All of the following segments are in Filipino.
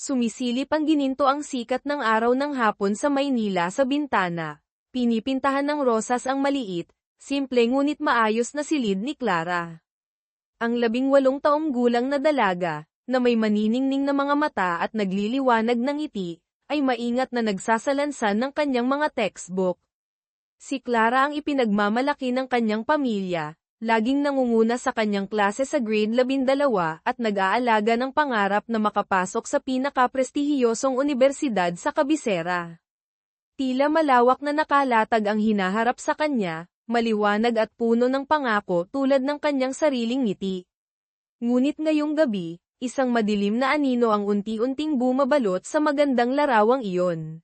Sumisilip ang gininto ang sikat ng araw ng hapon sa Maynila sa bintana. Pinipintahan ng rosas ang maliit, simple ngunit maayos na silid ni Clara. Ang 18 taong gulang na dalaga, na may maniningning na mga mata at nagliliwanag ng ngiti, ay maingat na nagsasalansan ng kanyang mga textbook. Si Clara ang ipinagmamalaki ng kanyang pamilya, laging nangunguna sa kanyang klase sa grade 12 at nag-aalaga ng pangarap na makapasok sa pinakaprestihiyosong unibersidad sa kabisera. Tila malawak na nakalatag ang hinaharap sa kanya, maliwanag at puno ng pangako tulad ng kanyang sariling ngiti. Ngunit ngayong gabi, isang madilim na anino ang unti-unting bumabalot sa magandang larawang iyon.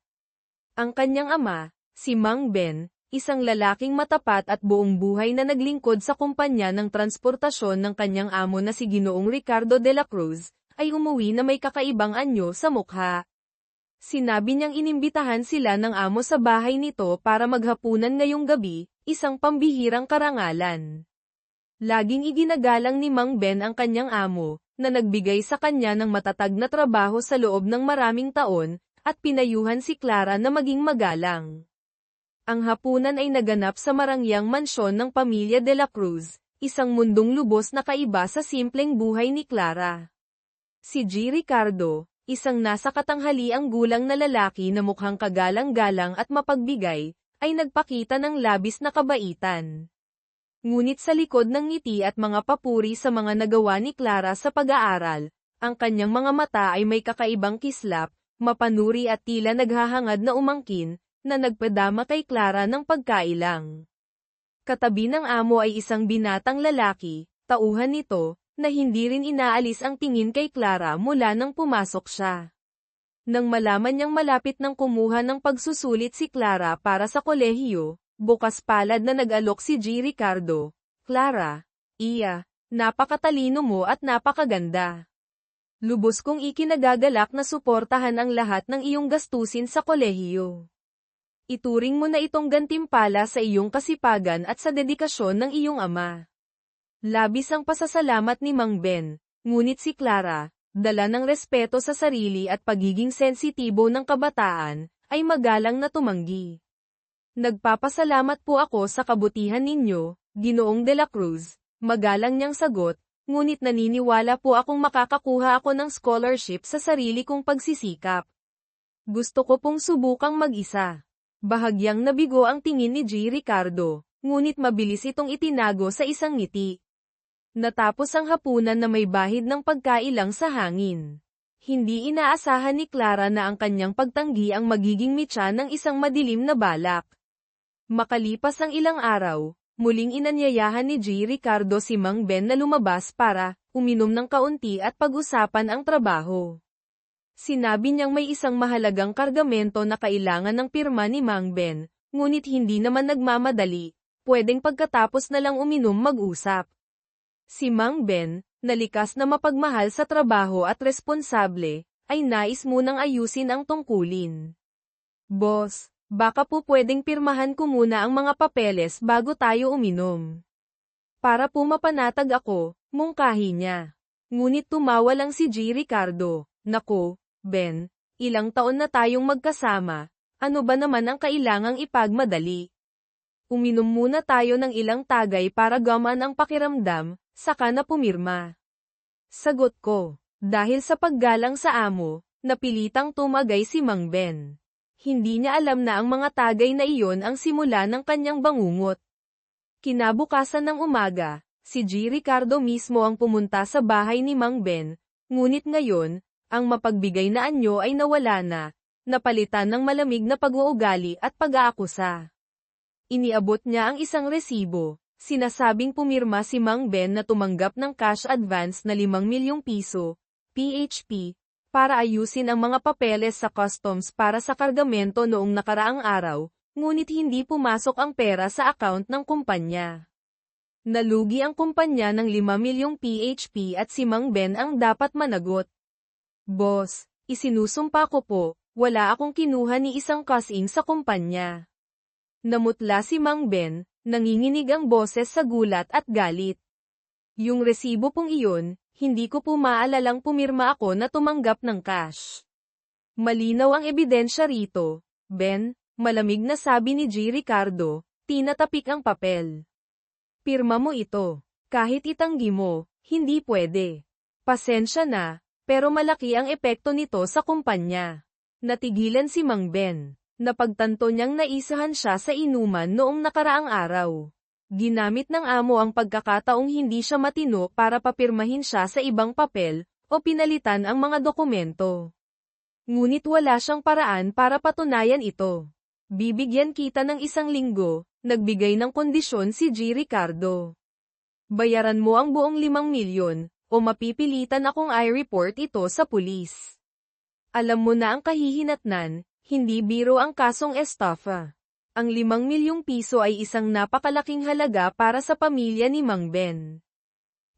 Ang kanyang ama, si Mang Ben, isang lalaking matapat at buong buhay na naglingkod sa kumpanya ng transportasyon ng kanyang amo na si Ginoong Ricardo de la Cruz, ay umuwi na may kakaibang anyo sa mukha. Sinabi niyang inimbitahan sila ng amo sa bahay nito para maghapunan ngayong gabi, isang pambihirang karangalan. Laging iginagalang ni Mang Ben ang kanyang amo, na nagbigay sa kanya ng matatag na trabaho sa loob ng maraming taon, at pinayuhan si Clara na maging magalang. Ang hapunan ay naganap sa marangyang mansyon ng pamilya de la Cruz, isang mundong lubos na kaiba sa simpleng buhay ni Clara. Si G. Ricardo, isang nasa katanghaliang gulang na lalaki na mukhang kagalang-galang at mapagbigay, ay nagpakita ng labis na kabaitan. Ngunit sa likod ng ngiti at mga papuri sa mga nagawa ni Clara sa pag-aaral, ang kanyang mga mata ay may kakaibang kislap, mapanuri at tila naghahangad na umangkin, na nagpadama kay Clara ng pagkailang. Katabi ng amo ay isang binatang lalaki, tauhan nito, na hindi rin inaalis ang tingin kay Clara mula nang pumasok siya. Nang malaman niyang malapit nang kumuha ng pagsusulit si Clara para sa kolehiyo, bukas palad na nag-alok si G. Ricardo. Clara, iya, napakatalino mo at napakaganda. Lubos kong ikinagagalak na suportahan ang lahat ng iyong gastusin sa kolehiyo. Ituring mo na itong gantimpala sa iyong kasipagan at sa dedikasyon ng iyong ama. Labis ang pasasalamat ni Mang Ben, ngunit si Clara, dala ng respeto sa sarili at pagiging sensitibo ng kabataan, ay magalang na tumanggi. Nagpapasalamat po ako sa kabutihan ninyo, Ginoong de la Cruz, magalang niyang sagot, ngunit naniniwala po akong makakakuha ako ng scholarship sa sarili kong pagsisikap. Gusto ko pong subukang mag-isa. Bahagyang nabigo ang tingin ni G. Ricardo, ngunit mabilis itong itinago sa isang ngiti. Natapos ang hapunan na may bahid ng pagkailang sa hangin. Hindi inaasahan ni Clara na ang kanyang pagtanggi ang magiging mitya ng isang madilim na balak. Makalipas ang ilang araw, muling inanyayahan ni G. Ricardo si Mang Ben na lumabas para uminom ng kaunti at pag-usapan ang trabaho. Sinabi niyang may isang mahalagang kargamento na kailangan ng pirma ni Mang Ben, ngunit hindi naman nagmamadali, pwedeng pagkatapos na lang uminom mag-usap. Si Mang Ben, na likas na mapagmahal sa trabaho at responsable, ay nais munang ayusin ang tungkulin. Boss, baka po pwedeng pirmahan ko muna ang mga papeles bago tayo uminom. Para po mapanatag ako, mungkahi niya. Ngunit tumawa lang si G. Ricardo. Nako, Ben, ilang taon na tayong magkasama, ano ba naman ang kailangang ipagmadali? Uminom muna tayo ng ilang tagay para gamaan ang pakiramdam, saka na pumirma. Sagot ko, dahil sa paggalang sa amo, napilitang tumagay si Mang Ben. Hindi niya alam na ang mga tagay na iyon ang simula ng kanyang bangungot. Kinabukasan ng umaga, si G. Ricardo mismo ang pumunta sa bahay ni Mang Ben, ngunit ngayon, ang mapagbigay na anyo ay nawala na, napalitan ng malamig na pag-uugali at pag-aakusa. Iniabot niya ang isang resibo, sinasabing pumirma si Mang Ben na tumanggap ng cash advance na 5 milyong piso, PHP, para ayusin ang mga papeles sa customs para sa kargamento noong nakaraang araw, ngunit hindi pumasok ang pera sa account ng kumpanya. Nalugi ang kumpanya ng 5 milyong PHP at si Mang Ben ang dapat managot. Boss, isinusumpa ko po, wala akong kinuha ni isang kasing sa kumpanya. Namutla si Mang Ben, nanginginig ang boses sa gulat at galit. Yung resibo pong iyon, hindi ko po maalalang pumirma ako na tumanggap ng cash. Malinaw ang ebidensya rito, Ben, malamig na sabi ni G. Ricardo, tinatapik ang papel. Pirma mo ito. Kahit itanggi mo, hindi pwede. Pasensya na, pero malaki ang epekto nito sa kumpanya. Natigilan si Mang Ben. Napagtanto niyang naisahan siya sa inuman noong nakaraang araw. Ginamit ng amo ang pagkakataong hindi siya matino para papirmahin siya sa ibang papel, o pinalitan ang mga dokumento. Ngunit wala siyang paraan para patunayan ito. Bibigyan kita ng 1 linggo, nagbigay ng kondisyon si G. Ricardo. Bayaran mo ang buong 5 milyon, o mapipilitan akong i-report ito sa pulis. Alam mo na ang kahihinatnan, hindi biro ang kasong estafa. Ang 5 milyong piso ay isang napakalaking halaga para sa pamilya ni Mang Ben.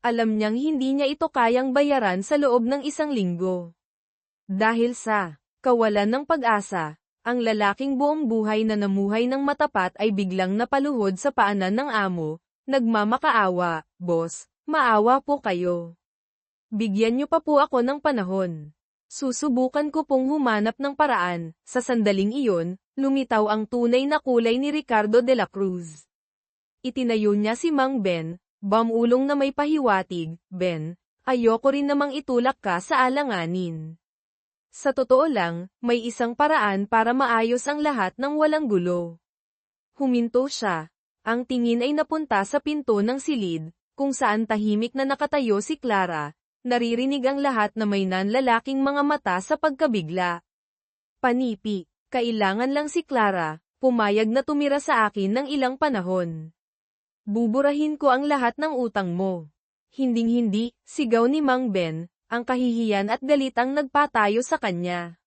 Alam niyang hindi niya ito kayang bayaran sa loob ng 1 linggo. Dahil sa kawalan ng pag-asa, ang lalaking buong buhay na namuhay ng matapat ay biglang napaluhod sa paanan ng amo. Nagmamakaawa, boss, maawa po kayo. Bigyan niyo pa po ako ng panahon. Susubukan ko pong humanap ng paraan. Sa sandaling iyon, lumitaw ang tunay na kulay ni Ricardo de la Cruz. Itinayo niya si Mang Ben, bamulong na may pahiwatig, Ben, ayoko rin namang itulak ka sa alanganin. Sa totoo lang, may isang paraan para maayos ang lahat ng walang gulo. Huminto siya. Ang tingin ay napunta sa pinto ng silid, kung saan tahimik na nakatayo si Clara. Naririnig ang lahat na may nanlalaking mga mata sa pagkabigla. Panipi, kailangan lang si Clara, pumayag na tumira sa akin ng ilang panahon. Buburahin ko ang lahat ng utang mo. Hinding-hindi, sigaw ni Mang Ben, ang kahihiyan at galit ang nagpatayo sa kanya.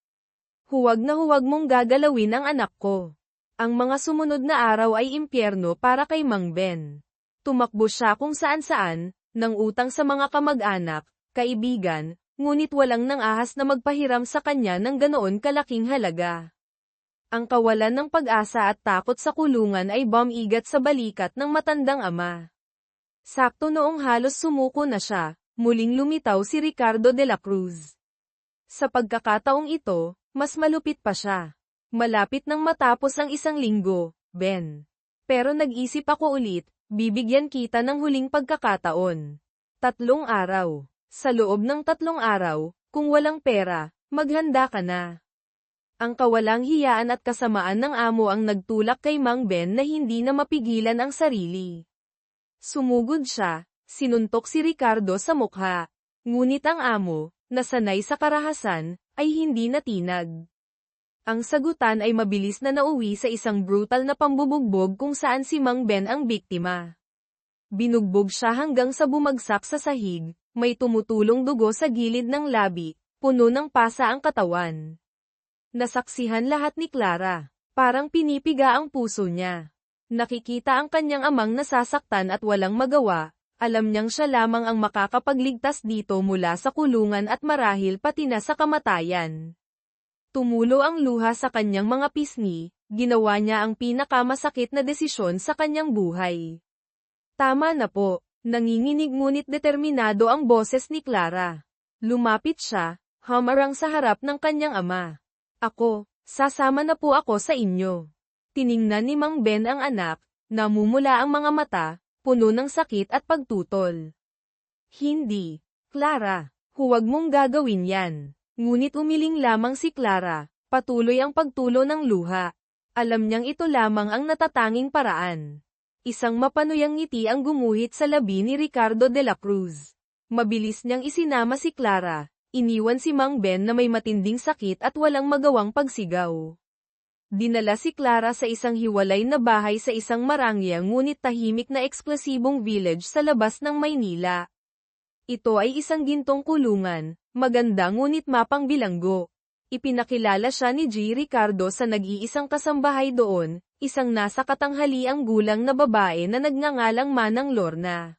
Huwag na huwag mong gagalawin ang anak ko. Ang mga sumunod na araw ay impyerno para kay Mang Ben. Tumakbo siya kung saan-saan, nang utang sa mga kamag-anak, kaibigan, ngunit walang nang-ahas na magpahiram sa kanya ng ganoon kalaking halaga. Ang kawalan ng pag-asa at takot sa kulungan ay bumigat sa balikat ng matandang ama. Sakto noong halos sumuko na siya, muling lumitaw si Ricardo de la Cruz. Sa pagkakataong ito, mas malupit pa siya. Malapit nang matapos ang 1 linggo, Ben. Pero nag-isip ako ulit, bibigyan kita ng huling pagkakataon. 3 araw. Sa loob ng 3 araw, kung walang pera, maghanda ka na. Ang kawalang hiyaan at kasamaan ng amo ang nagtulak kay Mang Ben na hindi na mapigilan ang sarili. Sumugod siya, sinuntok si Ricardo sa mukha. Ngunit ang amo, na sanay sa karahasan, ay hindi natinag. Ang sagutan ay mabilis na nauwi sa isang brutal na pambubugbog kung saan si Mang Ben ang biktima. Binugbog siya hanggang sa bumagsak sa sahig, may tumutulong dugo sa gilid ng labi, puno ng pasa ang katawan. Nasaksihan lahat ni Clara. Parang pinipiga ang puso niya. Nakikita ang kanyang amang nasasaktan at walang magawa. Alam niyang siya lamang ang makakapagligtas dito mula sa kulungan at marahil pati na sa kamatayan. Tumulo ang luha sa kanyang mga pisngi, ginawa niya ang pinakamasakit na desisyon sa kanyang buhay. Tama na po, nanginginig ngunit determinado ang boses ni Clara. Lumapit siya, humarang sa harap ng kanyang ama. Ako, sasama na po ako sa inyo. Tiningnan ni Mang Ben ang anak, namumula ang mga mata, puno ng sakit at pagtutol. Hindi, Clara, huwag mong gagawin yan. Ngunit umiling lamang si Clara, patuloy ang pagtulo ng luha. Alam niyang ito lamang ang natatanging paraan. Isang mapanuyang ngiti ang gumuhit sa labi ni Ricardo de la Cruz. Mabilis niyang isinama si Clara, iniwan si Mang Ben na may matinding sakit at walang magawang pagsigaw. Dinala si Clara sa isang hiwalay na bahay sa isang marangya ngunit tahimik na eksklusibong village sa labas ng Maynila. Ito ay isang gintong kulungan, maganda ngunit mapangbilanggo. Ipinakilala siya ni G. Ricardo sa nag-iisang kasambahay doon, isang nasa katanghaliang gulang na babae na nagngangalang Manang Lorna.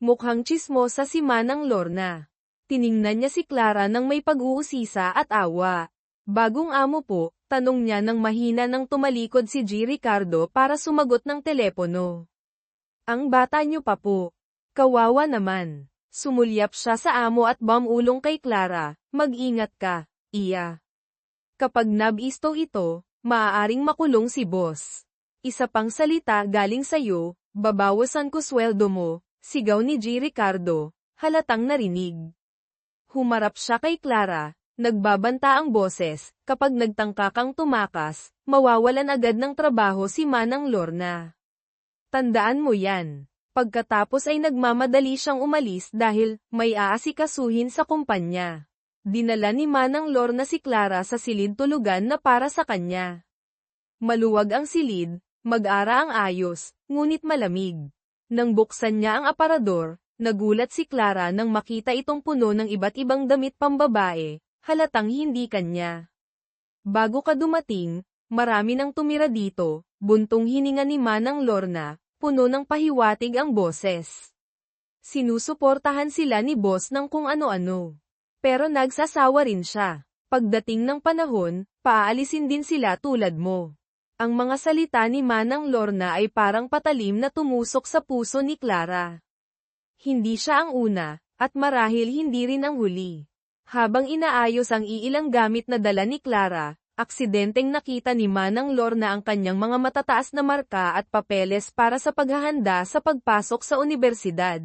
Mukhang tsismosa si Manang Lorna. Tiningnan niya si Clara nang may pag-uusisa at awa. Bagong amo po, tanong niya nang mahina nang tumalikod si G. Ricardo para sumagot ng telepono. Ang bata niyo pa po. Kawawa naman. Sumulyap siya sa amo at bumulong kay Clara, mag-ingat ka, iya. Kapag nabisto ito, maaaring makulong si boss. Isa pang salita galing sa'yo, babawasan ko sweldo mo, sigaw ni G. Ricardo, halatang narinig. Humarap siya kay Clara, nagbabanta ang boses, kapag nagtangka kang tumakas, mawawalan agad ng trabaho si Manang Lorna. Tandaan mo yan. Pagkatapos ay nagmamadali siyang umalis dahil may aasikasuhin sa kumpanya. Dinala ni Manang Lorna si Clara sa silid tulugan na para sa kanya. Maluwag ang silid, mag-ara ang ayos, ngunit malamig. Nang buksan niya ang aparador, nagulat si Clara nang makita itong puno ng iba't ibang damit pambabae, halatang hindi kanya. Bago ka dumating, marami nang tumira dito, buntong hininga ni Manang Lorna, puno ng pahiwatig ang boses. Sinusuportahan sila ni boss ng kung ano-ano. Pero nagsasawa rin siya. Pagdating ng panahon, paaalisin din sila tulad mo. Ang mga salita ni Manang Lorna ay parang patalim na tumusok sa puso ni Clara. Hindi siya ang una, at marahil hindi rin ang huli. Habang inaayos ang iilang gamit na dala ni Clara, aksidenteng nakita ni Manang Lorna ang kanyang mga matataas na marka at papeles para sa paghahanda sa pagpasok sa unibersidad.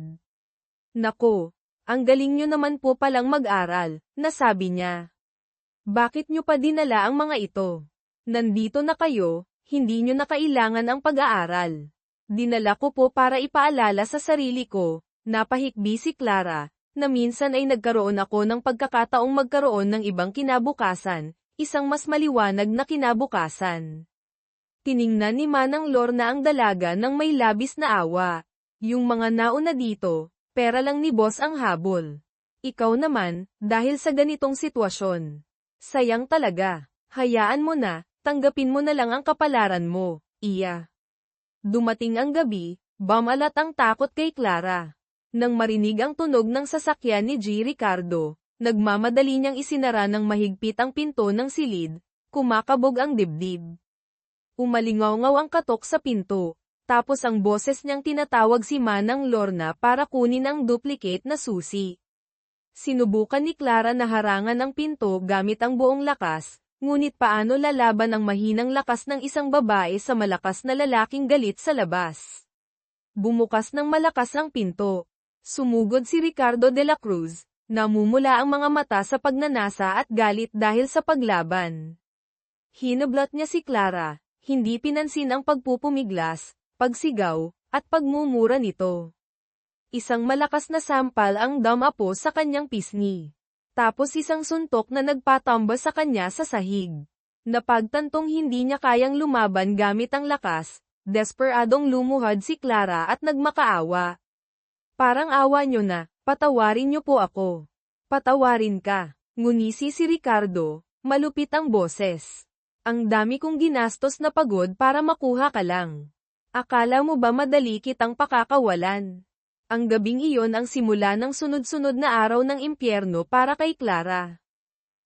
Nako! Ang galing nyo naman po palang mag-aral, nasabi niya. Bakit nyo pa dinala ang mga ito? Nandito na kayo, hindi nyo na kailangan ang pag-aaral. Dinala ko po para ipaalala sa sarili ko, napahikbi si Clara, na minsan ay nagkaroon ako ng pagkakataong magkaroon ng ibang kinabukasan, isang mas maliwanag na kinabukasan. Tiningnan ni Manang Lorna ang dalaga ng may labis na awa. Yung mga nauna dito, pera lang ni boss ang habol. Ikaw naman, dahil sa ganitong sitwasyon. Sayang talaga. Hayaan mo na, tanggapin mo na lang ang kapalaran mo, iya. Dumating ang gabi, bumalat ang takot kay Clara. Nang marinig ang tunog ng sasakyan ni G. Ricardo, nagmamadali niyang isinara ng mahigpit ang pinto ng silid, kumakabog ang dibdib. Umalingaw-ngaw ang katok sa pinto. Tapos ang boses niyang tinatawag si Manang Lorna para kunin ang duplicate na susi. Sinubukan ni Clara na harangan ang pinto gamit ang buong lakas, ngunit paano lalaban ang mahinang lakas ng isang babae sa malakas na lalaking galit sa labas? Bumukas ng malakas ang pinto. Sumugod si Ricardo de la Cruz, namumula ang mga mata sa pagnanasa at galit dahil sa paglaban. Hinablot niya si Clara, hindi pinansin ang pagpupumiglas, pagsigaw, at pagmumura nito. Isang malakas na sampal ang damapo sa kanyang pisngi. Tapos isang suntok na nagpatamba sa kanya sa sahig. Napagtantong hindi niya kayang lumaban gamit ang lakas, desperadong lumuhad si Clara at nagmakaawa. Parang awa nyo na, patawarin nyo po ako. Patawarin ka, ngunisi si Ricardo, malupit ang boses. Ang dami kong ginastos na pagod para makuha ka lang. Akala mo ba madali kitang pakakawalan? Ang gabing iyon ang simula ng sunod-sunod na araw ng impyerno para kay Clara.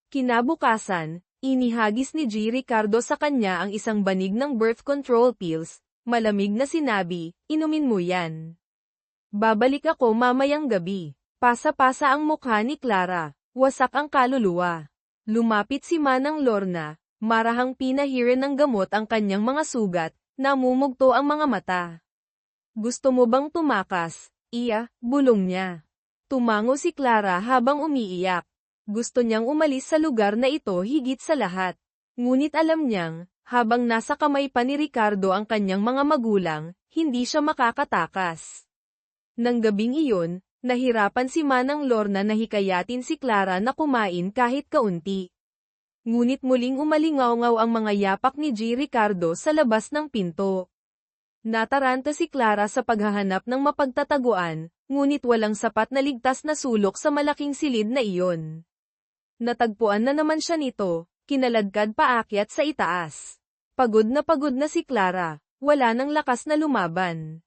Kinabukasan, inihagis ni G. Ricardo sa kanya ang isang banig ng birth control pills, malamig na sinabi, inumin mo yan. Babalik ako mamayang gabi. Pasa-pasa ang mukha ni Clara, wasak ang kaluluwa. Lumapit si Manang Lorna, marahang pinahiran ng gamot ang kanyang mga sugat, namumugto ang mga mata. Gusto mo bang tumakas? Iya, bulong niya. Tumango si Clara habang umiiyak. Gusto niyang umalis sa lugar na ito higit sa lahat. Ngunit alam niyang, habang nasa kamay pa ni Ricardo ang kanyang mga magulang, hindi siya makakatakas. Nang gabing iyon, nahirapan si Manang Lorna na hikayatin si Clara na kumain kahit kaunti. Ngunit muling umalingaw-ngaw ang mga yapak ni G. Ricardo sa labas ng pinto. Nataranta si Clara sa paghahanap ng mapagtataguan, ngunit walang sapat na ligtas na sulok sa malaking silid na iyon. Natagpuan na naman siya nito, kinaladkad paakyat sa itaas. Pagod na si Clara, wala nang lakas na lumaban.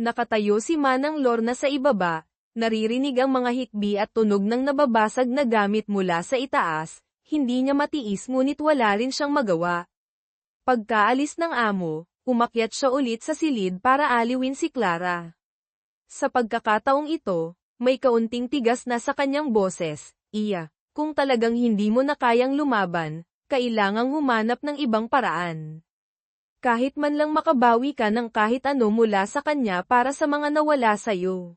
Nakatayo si Manang Lorna sa ibaba, naririnig ang mga hikbi at tunog ng nababasag na gamit mula sa itaas. Hindi niya matiis ngunit wala rin siyang magawa. Pagkaalis ng amo, umakyat siya ulit sa silid para aliwin si Clara. Sa pagkakataong ito, may kaunting tigas na sa kanyang boses, iya, kung talagang hindi mo na kayang lumaban, kailangang humanap ng ibang paraan. Kahit man lang makabawi ka ng kahit ano mula sa kanya para sa mga nawala sa'yo.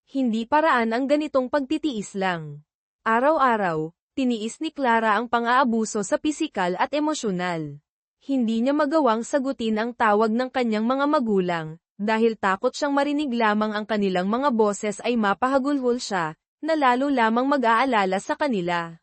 Hindi paraan ang ganitong pagtitiis lang. Araw-araw, tiniis ni Clara ang pang-aabuso sa pisikal at emosyonal. Hindi niya magawang sagutin ang tawag ng kanyang mga magulang, dahil takot siyang marinig lamang ang kanilang mga boses ay mapahagulhol siya, na lalo lamang mag-aalala sa kanila.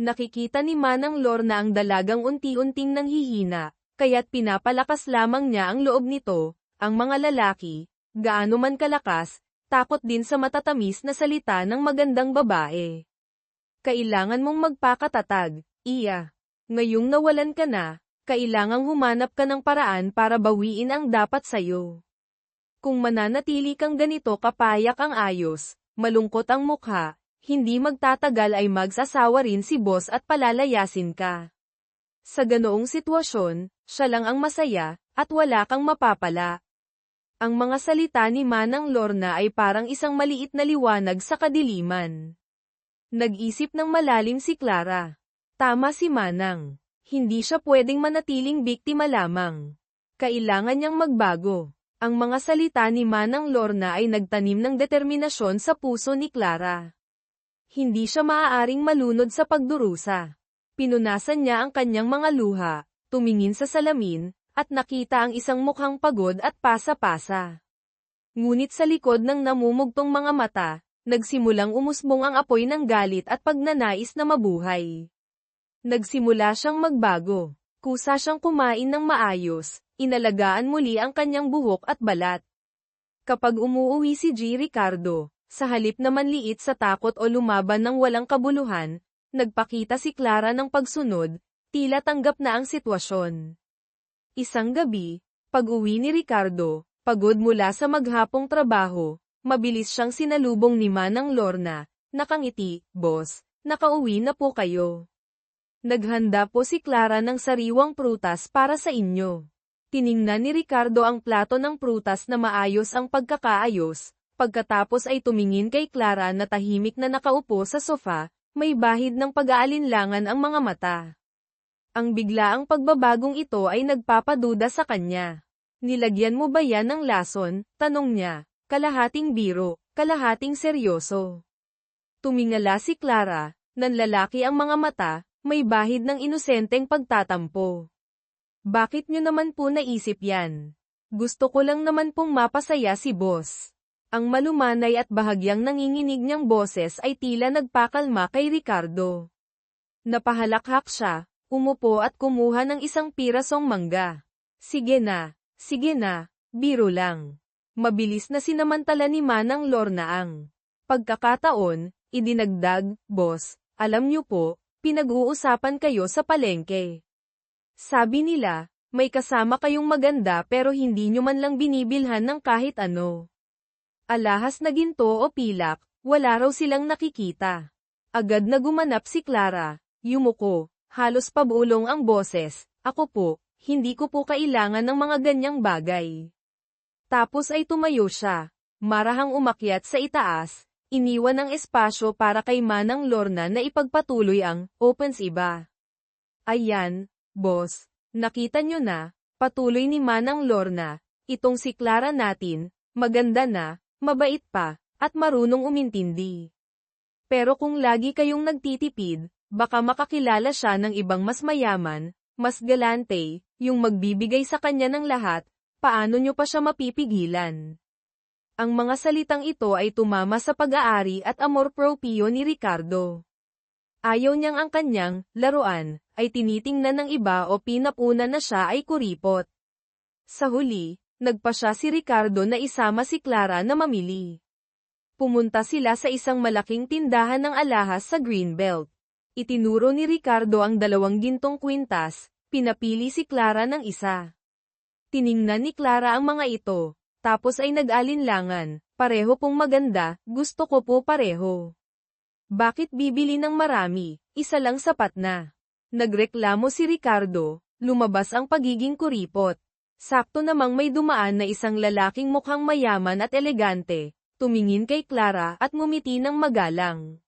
Nakikita ni Manang Lorna ang dalagang unti-unting nanghihina, kaya't pinapalakas lamang niya ang loob nito. Ang mga lalaki, gaano man kalakas, takot din sa matatamis na salita ng magandang babae. Kailangan mong magpakatatag, Iya. Ngayong nawalan ka na, kailangang humanap ka ng paraan para bawiin ang dapat sayo. Kung mananatili kang ganito kapayak ang ayos, malungkot ang mukha, hindi magtatagal ay magsasawa rin si boss at palalayasin ka. Sa ganoong sitwasyon, siya lang ang masaya, at wala kang mapapala. Ang mga salita ni Manang Lorna ay parang isang maliit na liwanag sa kadiliman. Nag-isip ng malalim si Clara. Tama si Manang. Hindi siya pwedeng manatiling biktima lamang. Kailangan niyang magbago. Ang mga salita ni Manang Lorna ay nagtanim ng determinasyon sa puso ni Clara. Hindi siya maaaring malunod sa pagdurusa. Pinunasan niya ang kanyang mga luha, tumingin sa salamin, at nakita ang isang mukhang pagod at pasa-pasa. Ngunit sa likod ng namumugtong mga mata, nagsimulang umusbong ang apoy ng galit at pagnanais na mabuhay. Nagsimula siyang magbago. Kusa siyang kumain ng maayos, inalagaan muli ang kanyang buhok at balat. Kapag umuuwi si G. Ricardo, sa halip na manliit sa takot o lumaban ng walang kabuluhan, nagpakita si Clara ng pagsunod, tila tanggap na ang sitwasyon. Isang gabi, pag-uwi ni Ricardo, pagod mula sa maghapong trabaho, mabilis siyang sinalubong ni Manang Lorna. Nakangiti, "Boss, nakauwi na po kayo. Naghanda po si Clara ng sariwang prutas para sa inyo." Tiningnan ni Ricardo ang plato ng prutas na maayos ang pagkakaayos, pagkatapos ay tumingin kay Clara na tahimik na nakaupo sa sofa. May bahid ng pag-aalinlangan ang mga mata. Ang biglaang pagbabagong ito ay nagpapaduda sa kanya. "Nilagyan mo ba yan ng lason?" tanong niya, kalahating biro, kalahating seryoso. Tumingala si Clara, nanlalaki ang mga mata, may bahid ng inosenteng pagtatampo. "Bakit nyo naman po naisip yan? Gusto ko lang naman pong mapasaya si boss." Ang malumanay at bahagyang nanginginig niyang boses ay tila nagpakalma kay Ricardo. Napahalakhak siya, umupo at kumuha ng isang pirasong mangga. Sige na, biro lang." Mabilis na sinamantala ni Manang Lorna ang pagkakataon, idinagdag, "Boss, alam niyo po, pinag-uusapan kayo sa palengke. Sabi nila, may kasama kayong maganda pero hindi nyo man lang binibilhan ng kahit ano. Alahas na ginto o pilak, wala raw silang nakikita." Agad na gumanap si Clara, yumuko, halos pabulong ang boses, "Ako po, hindi ko po kailangan ng mga ganyang bagay." Tapos ay tumayo siya, marahang umakyat sa itaas, iniwan ang espasyo para kay Manang Lorna na ipagpatuloy ang opens iba. "Ayan, boss, nakita nyo na," patuloy ni Manang Lorna, "itong si Clara natin, maganda na, mabait pa, at marunong umintindi. Pero kung lagi kayong nagtitipid, baka makakilala siya ng ibang mas mayaman, mas galante, yung magbibigay sa kanya ng lahat, paano nyo pa siya mapipigilan?" Ang mga salitang ito ay tumama sa pag-aari at amor proprio ni Ricardo. Ayaw niyang ang kanyang laruan ay tinitingnan ng iba o pinapuna na siya ay kuripot. Sa huli, nagpasya si Ricardo na isama si Clara na mamili. Pumunta sila sa isang malaking tindahan ng alahas sa Greenbelt. Itinuro ni Ricardo ang 2 gintong kwintas, pinapili si Clara ng isa. Tiningnan ni Clara ang mga ito, tapos ay nag-alinlangan, "Pareho pong maganda, gusto ko po pareho. Bakit bibili ng marami, isa lang sapat na." Nagreklamo si Ricardo, lumabas ang pagiging kuripot. Sakto namang may dumaan na isang lalaking mukhang mayaman at elegante, tumingin kay Clara at ngumiti ng magalang.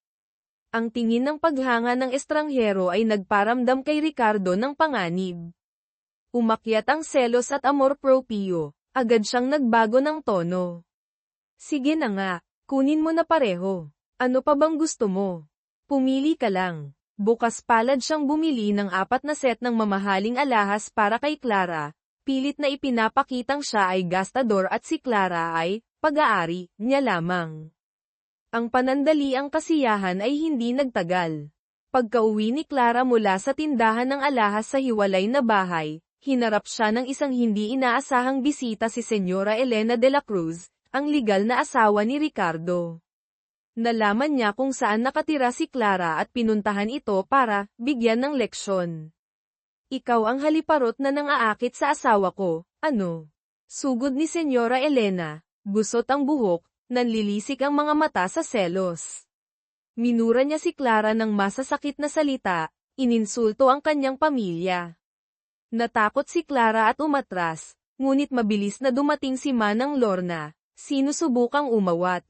Ang tingin ng paghanga ng estranghero ay nagparamdam kay Ricardo ng panganib. Umakyat ang selos at amor proprio, agad siyang nagbago ng tono. Sige na nga, kunin mo na pareho. Ano pa bang gusto mo? Pumili ka lang. Bukas palad siyang bumili ng 4 na set ng mamahaling alahas para kay Clara, pilit na ipinapakitang siya ay gastador at si Clara ay pag-aari niya lamang. Ang panandaliang kasiyahan ay hindi nagtagal. Pagkauwi ni Clara mula sa tindahan ng alahas sa hiwalay na bahay, hinarap siya ng isang hindi inaasahang bisita si Senyora Elena de la Cruz, ang legal na asawa ni Ricardo. Nalaman niya kung saan nakatira si Clara at pinuntahan ito para bigyan ng leksyon. Ikaw ang haliparot na nang-aakit sa asawa ko, ano? Sugod ni Senyora Elena, gusot ang buhok, nanlilisik ang mga mata sa selos. Minura niya si Clara ng masasakit na salita, ininsulto ang kanyang pamilya. Natakot si Clara at umatras, ngunit mabilis na dumating si Manang Lorna, sinusubukang umawat.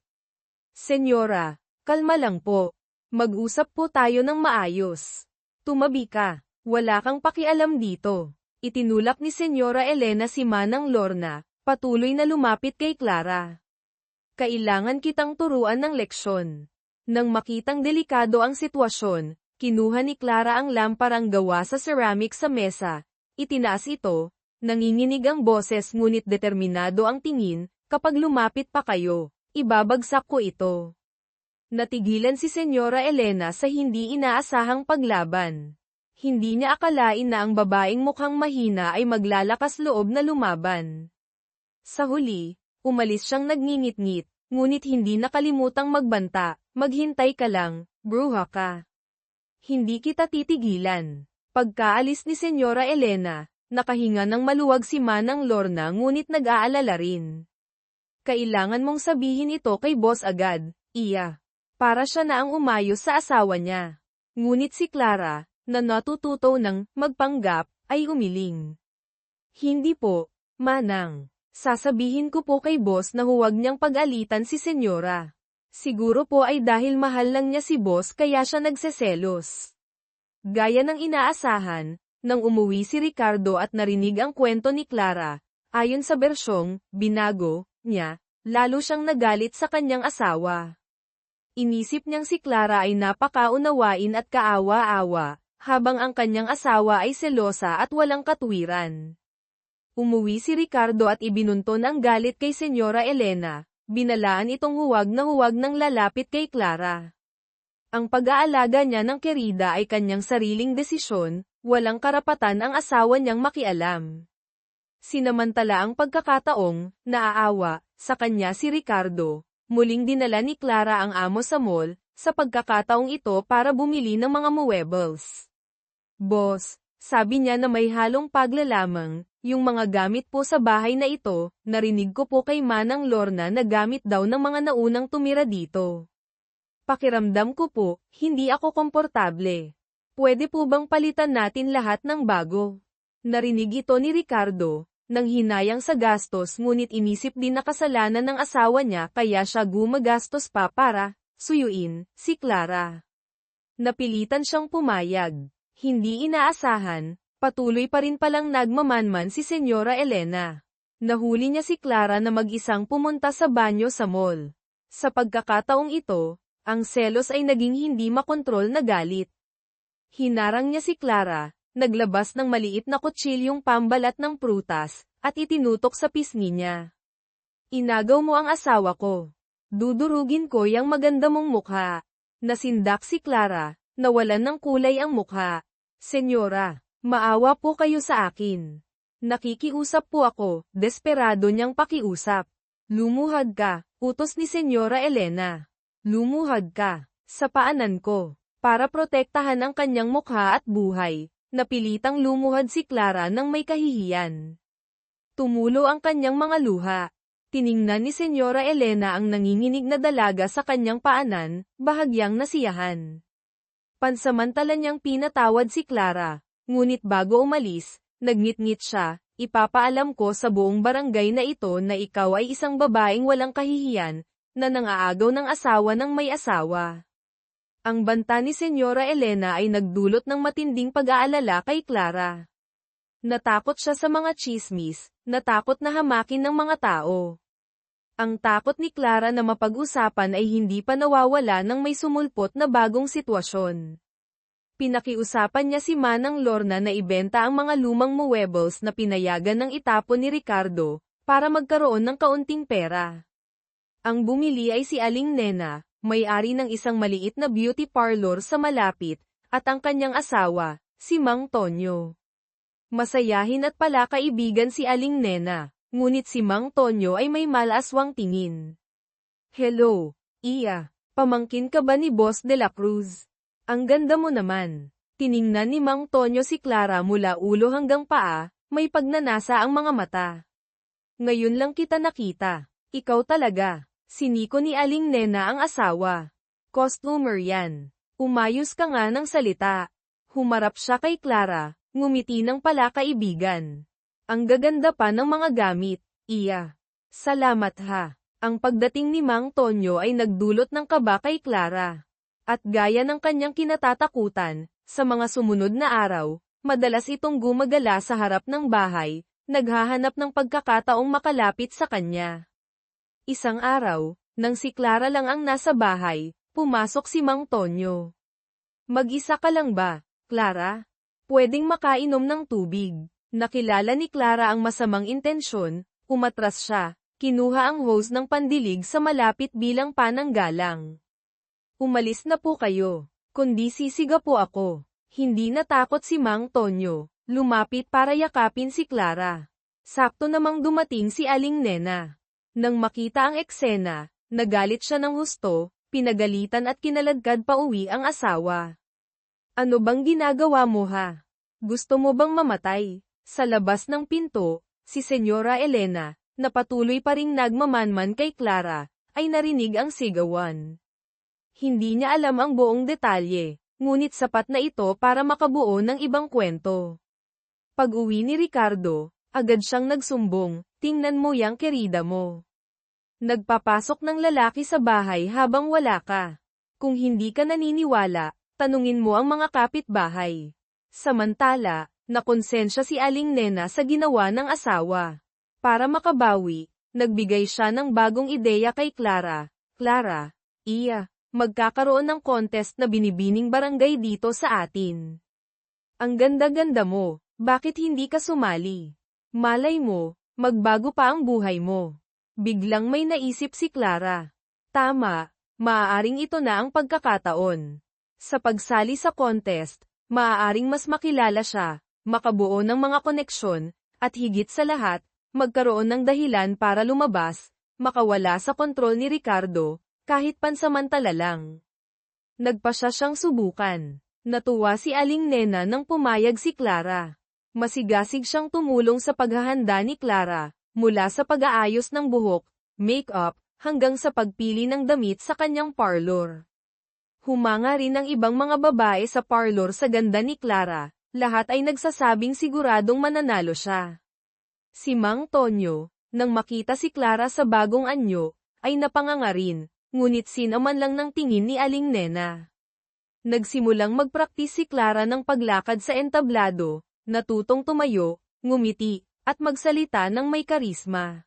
Senyora, kalma lang po. Mag-usap po tayo ng maayos. Tumabi ka. Wala kang pakialam dito. Itinulak ni Senyora Elena si Manang Lorna, patuloy na lumapit kay Clara. Kailangan kitang turuan ng leksyon. Nang makitang delikado ang sitwasyon, kinuha ni Clara ang lamparang gawa sa ceramic sa mesa. Itinaas ito, nanginginig ang boses ngunit determinado ang tingin, kapag lumapit pa kayo. Ibabagsak ko ito. Natigilan si Senyora Elena sa hindi inaasahang paglaban. Hindi niya akalain na ang babaeng mukhang mahina ay maglalakas loob na lumaban. Sa huli, umalis siyang nagngingit-ngit, ngunit hindi nakalimutang magbanta, maghintay ka lang, bruha ka. Hindi kita titigilan. Pagkaalis ni Senyora Elena, nakahinga ng maluwag si Manang Lorna ngunit nag-aalala rin. Kailangan mong sabihin ito kay boss agad, iya. Para siya na ang umayos sa asawa niya. Ngunit si Clara, na natututo ng magpanggap, ay umiling. Hindi po, Manang. Sasabihin ko po kay boss na huwag niyang pag-alitan si Senyora. Siguro po ay dahil mahal lang niya si boss kaya siya nagseselos. Gaya ng inaasahan, nang umuwi si Ricardo at narinig ang kwento ni Clara, ayon sa bersyong binago niya, lalo siyang nagalit sa kanyang asawa. Inisip niyang si Clara ay napakaunawain at kaawa-awa, habang ang kanyang asawa ay selosa at walang katuwiran. Umuwi si Ricardo at ibinunton ang galit kay Senyora Elena, binalaan itong huwag nang lalapit kay Clara. Ang pag-aalaga niya ng kerida ay kanyang sariling desisyon, walang karapatan ang asawa niyang makialam. Sinamantala ang pagkakataong, naaawa, sa kanya si Ricardo, muling dinala ni Clara ang amo sa mall, sa pagkakataong ito para bumili ng mga muebles. Boss, sabi niya na may halong paglalamang, yung mga gamit po sa bahay na ito, narinig ko po kay Manang Lorna na gamit daw ng mga naunang tumira dito. Pakiramdam ko po, hindi ako komportable. Pwede po bang palitan natin lahat ng bago? Narinig ito ni Ricardo, nang hinayang sa gastos ngunit inisip din na kasalanan ng asawa niya kaya siya gumagastos pa para suyuin si Clara. Napilitan siyang pumayag. Hindi inaasahan, patuloy pa rin palang nagmamanman si Senyora Elena. Nahuli niya si Clara na mag-isang pumunta sa banyo sa mall. Sa pagkakataong ito, ang selos ay naging hindi makontrol na galit. Hinarang niya si Clara, naglabas ng maliit na kutsilyong pambalat ng prutas, at itinutok sa pisngi niya. Inagaw mo ang asawa ko. Dudurugin ko yang maganda mong mukha. Nasindak si Clara, nawalan ng kulay ang mukha. Senyora, maawa po kayo sa akin. Nakikiusap po ako, desperado niyang pakiusap. Lumuhad ka, utos ni Senyora Elena. Lumuhad ka, sa paanan ko, para protektahan ang kanyang mukha at buhay. Napilitang lumuhad si Clara nang may kahihiyan. Tumulo ang kanyang mga luha. Tiningnan ni Senyora Elena ang nanginginig na dalaga sa kanyang paanan, bahagyang nasiyahan. Pansamantala niyang pinatawad si Clara, ngunit bago umalis, nagngit-ngit siya, ipapaalam ko sa buong barangay na ito na ikaw ay isang babaeng walang kahihiyan, na nang-aagaw ng asawa ng may asawa. Ang banta ni Senyora Elena ay nagdulot ng matinding pag-aalala kay Clara. Natakot siya sa mga tsismis, natakot na hamakin ng mga tao. Ang takot ni Clara na mapag-usapan ay hindi pa nawawala nang may sumulpot na bagong sitwasyon. Pinakiusapan niya si Manang Lorna na ibenta ang mga lumang muebles na pinayagan ng itapon ni Ricardo, para magkaroon ng kaunting pera. Ang bumili ay si Aling Nena, may-ari ng isang maliit na beauty parlor sa malapit, at ang kanyang asawa, si Mang Tonyo. Masayahin at palakaibigan si Aling Nena. Ngunit si Mang Tonyo ay may malaswang tingin. Hello, Iya. Pamangkin ka ba ni Boss de la Cruz? Ang ganda mo naman. Tiningnan ni Mang Tonyo si Clara mula ulo hanggang paa, may pagnanasa ang mga mata. Ngayon lang kita nakita. Ikaw talaga. Siniko ni Aling Nena ang asawa. Customer yan. Umayos ka nga ng salita. Humarap siya kay Clara, ngumiti ng palakaibigan. Ang gaganda pa ng mga gamit, Iya. Salamat ha. Ang pagdating ni Mang Tonyo ay nagdulot ng kaba kay Clara. At gaya ng kanyang kinatatakutan, sa mga sumunod na araw, madalas itong gumagala sa harap ng bahay, naghahanap ng pagkakataong makalapit sa kanya. Isang araw, nang si Clara lang ang nasa bahay, pumasok si Mang Tonyo. Mag-isa ka lang ba, Clara? Pwedeng makainom ng tubig. Nakilala ni Clara ang masamang intensyon, umatras siya, kinuha ang hose ng pandilig sa malapit bilang pananggalang. Umalis na po kayo, kundi sisiga po ako. Hindi natakot si Mang Tonyo, lumapit para yakapin si Clara. Sakto namang dumating si Aling Nena. Nang makita ang eksena, nagalit siya ng husto, pinagalitan at kinaladkad pa uwi ang asawa. Ano bang ginagawa mo ha? Gusto mo bang mamatay? Sa labas ng pinto, si Senyora Elena, na patuloy pa ring nagmamanman kay Clara, ay narinig ang sigawan. Hindi niya alam ang buong detalye, ngunit sapat na ito para makabuo ng ibang kwento. Pag-uwi ni Ricardo, agad siyang nagsumbong, tingnan mo yang kerida mo. Nagpapasok ng lalaki sa bahay habang wala ka. Kung hindi ka naniniwala, tanungin mo ang mga kapitbahay. Samantala, nakonsensya si Aling Nena sa ginawa ng asawa. Para makabawi, nagbigay siya ng bagong ideya kay Clara. Clara, Iya, magkakaroon ng contest na binibining barangay dito sa atin. Ang ganda-ganda mo, bakit hindi ka sumali? Malay mo, magbago pa ang buhay mo. Biglang may naisip si Clara. Tama, maaaring ito na ang pagkakataon. Sa pagsali sa contest, maaaring mas makilala siya, makabuo ng mga koneksyon, at higit sa lahat, magkaroon ng dahilan para lumabas, makawala sa kontrol ni Ricardo, kahit pansamantala lang. Nagpasya siyang subukan. Natuwa si Aling Nena nang pumayag si Clara. Masigasig siyang tumulong sa paghahanda ni Clara, mula sa pag-aayos ng buhok, make-up, hanggang sa pagpili ng damit sa kanyang parlor. Humanga rin ang ibang mga babae sa parlor sa ganda ni Clara, lahat ay nagsasabing siguradong mananalo siya. Si Mang Tonyo, nang makita si Clara sa bagong anyo, ay napanganga rin, ngunit sinaman lang ng tingin ni Aling Nena. Nagsimulang magpraktis si Clara ng paglakad sa entablado, natutong tumayo, ngumiti, at magsalita ng may karisma.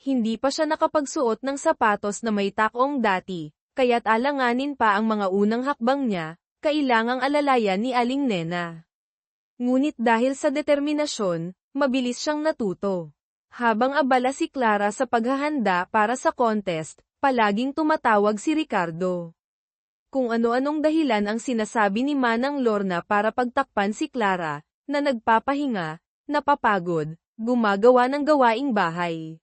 Hindi pa siya nakapagsuot ng sapatos na may takong dati, kaya't alanganin pa ang mga unang hakbang niya, kailangang alalayan ni Aling Nena. Ngunit dahil sa determinasyon, mabilis siyang natuto. Habang abala si Clara sa paghahanda para sa contest, palaging tumatawag si Ricardo. Kung ano-anong dahilan ang sinasabi ni Manang Lorna para pagtakpan si Clara, na nagpapahinga, napapagod, gumagawa ng gawaing bahay.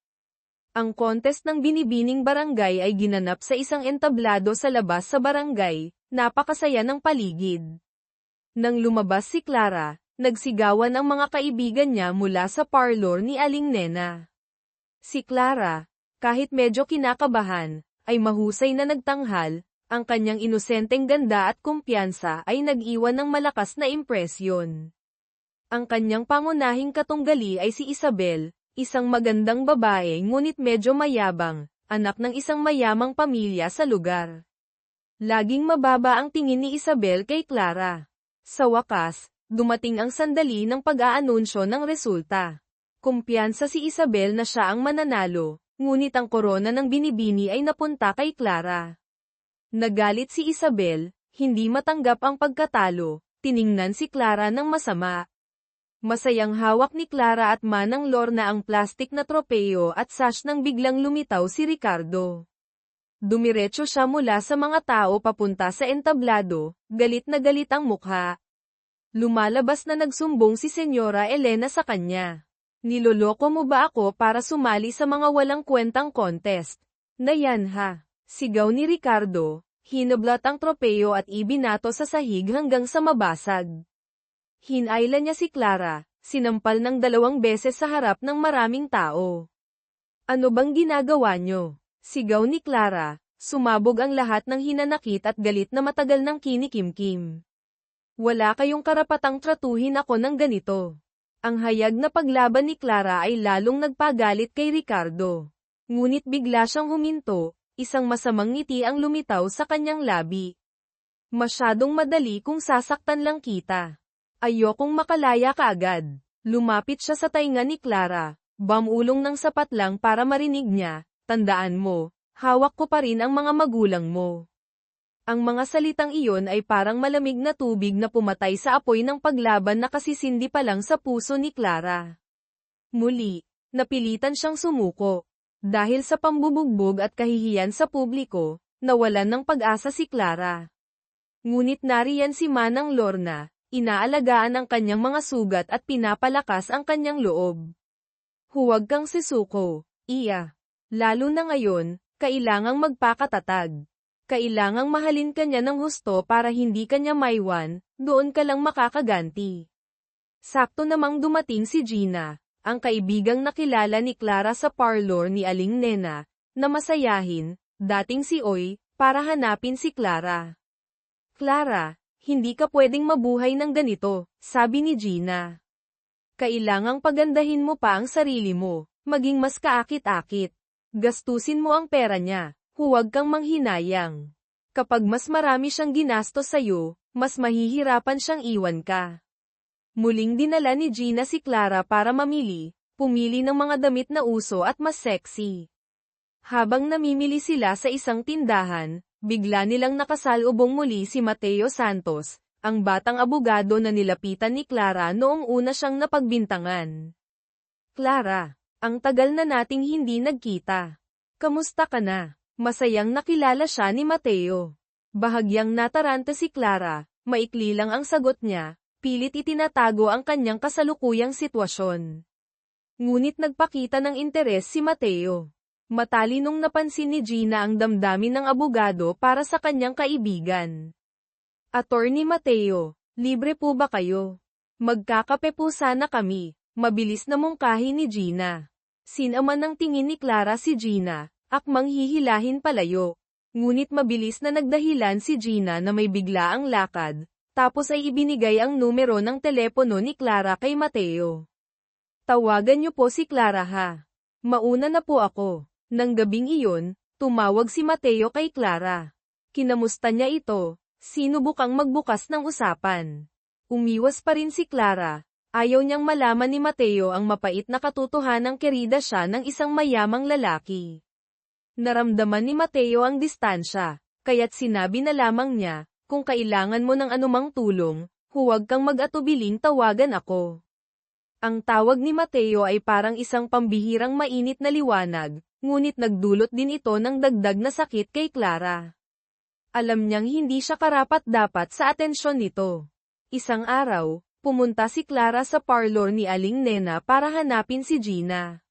Ang contest ng binibining barangay ay ginanap sa isang entablado sa labas sa barangay, napakasaya ng paligid. Nang lumabas si Clara, nagsigawan ang mga kaibigan niya mula sa parlor ni Aling Nena. Si Clara, kahit medyo kinakabahan, ay mahusay na nagtanghal, ang kanyang inosenteng ganda at kumpiyansa ay nag-iwan ng malakas na impresyon. Ang kanyang pangunahing katunggali ay si Isabel, isang magandang babae ngunit medyo mayabang, anak ng isang mayamang pamilya sa lugar. Laging mababa ang tingin ni Isabel kay Clara. Sa wakas, dumating ang sandali ng pag-aanunsyo ng resulta. Kumpiyansa si Isabel na siya ang mananalo, ngunit ang korona ng binibini ay napunta kay Clara. Nagalit si Isabel, hindi matanggap ang pagkatalo, tiningnan si Clara ng masama. Masayang hawak ni Clara at Manang Lorna ang plastik na tropeyo at sash nang biglang lumitaw si Ricardo. Dumiretso siya mula sa mga tao papunta sa entablado, galit na galit ang mukha. Lumalabas na nagsumbong si Senyora Elena sa kanya. Niloloko mo ba ako para sumali sa mga walang kwentang contest? Na yan ha, sigaw ni Ricardo, hinablat ang tropeyo at ibinato sa sahig hanggang sa mabasag. Hinayla niya si Clara, sinampal ng 2 beses sa harap ng maraming tao. Ano bang ginagawa niyo? Sigaw ni Clara, sumabog ang lahat ng hinanakit at galit na matagal ng kinikimkim. Wala kayong karapatang tratuhin ako ng ganito. Ang hayag na paglaban ni Clara ay lalong nagpagalit kay Ricardo. Ngunit bigla siyang huminto, isang masamang ngiti ang lumitaw sa kanyang labi. Masyadong madali kung sasaktan lang kita. Ayokong makalaya kaagad. Lumapit siya sa tainga ni Clara, bamulong ng sapat lang para marinig niya. Tandaan mo, hawak ko pa rin ang mga magulang mo. Ang mga salitang iyon ay parang malamig na tubig na pumatay sa apoy ng paglaban na kasisindi pa lang sa puso ni Clara. Muli, napilitan siyang sumuko. Dahil sa pambubugbog at kahihiyan sa publiko, nawalan ng pag-asa si Clara. Ngunit nariyan si Manang Lorna, inaalagaan ang kanyang mga sugat at pinapalakas ang kanyang loob. Huwag kang sisuko, iya. Lalo na ngayon, kailangang magpakatatag. Kailangang mahalin ka niya ng husto para hindi ka niya maiwan, doon ka lang makakaganti. Sakto namang dumating si Gina, ang kaibigang nakilala ni Clara sa parlor ni Aling Nena, na masayahin, dating si Oy, para hanapin si Clara. Clara, hindi ka pwedeng mabuhay ng ganito, sabi ni Gina. Kailangang pagandahin mo pa ang sarili mo, maging mas kaakit-akit. Gastusin mo ang pera niya, huwag kang manghinayang. Kapag mas marami siyang ginastos sa'yo, mas mahihirapan siyang iwan ka. Muling dinala ni Gina si Clara para mamili, pumili ng mga damit na uso at mas sexy. Habang namimili sila sa isang tindahan, bigla nilang nakasalubong muli si Mateo Santos, ang batang abogado na nilapitan ni Clara noong una siyang napagbintangan. Clara, ang tagal na nating hindi nagkita. Kamusta ka na? Masayang nakilala siya ni Mateo. Bahagyang nataranta si Clara, maikli lang ang sagot niya, pilit itinatago ang kanyang kasalukuyang sitwasyon. Ngunit nagpakita ng interes si Mateo. Matalinong napansin ni Gina ang damdamin ng abogado para sa kanyang kaibigan. Attorney Mateo, libre po ba kayo? Magkakape po sana kami. Mabilis na mungkahi ni Gina. Sinaman ng tingin ni Clara si Gina, akmang hihilahin palayo. Ngunit mabilis na nagdahilan si Gina na may bigla ang lakad, tapos ay ibinigay ang numero ng telepono ni Clara kay Mateo. Tawagan niyo po si Clara ha. Mauna na po ako. Nang gabing iyon, tumawag si Mateo kay Clara. Kinamusta niya ito, sinubukang magbukas ng usapan. Umiwas pa rin si Clara. Ayaw niyang malaman ni Mateo ang mapait na katotohanang kerida siya ng isang mayamang lalaki. Naramdaman ni Mateo ang distansya, kaya't sinabi na lamang niya, kung kailangan mo ng anumang tulong, huwag kang mag-atubiling tawagan ako. Ang tawag ni Mateo ay parang isang pambihirang mainit na liwanag, ngunit nagdulot din ito ng dagdag na sakit kay Clara. Alam niyang hindi siya karapat-dapat sa atensyon nito. Isang araw, pumunta si Clara sa parlor ni Aling Nena para hanapin si Gina.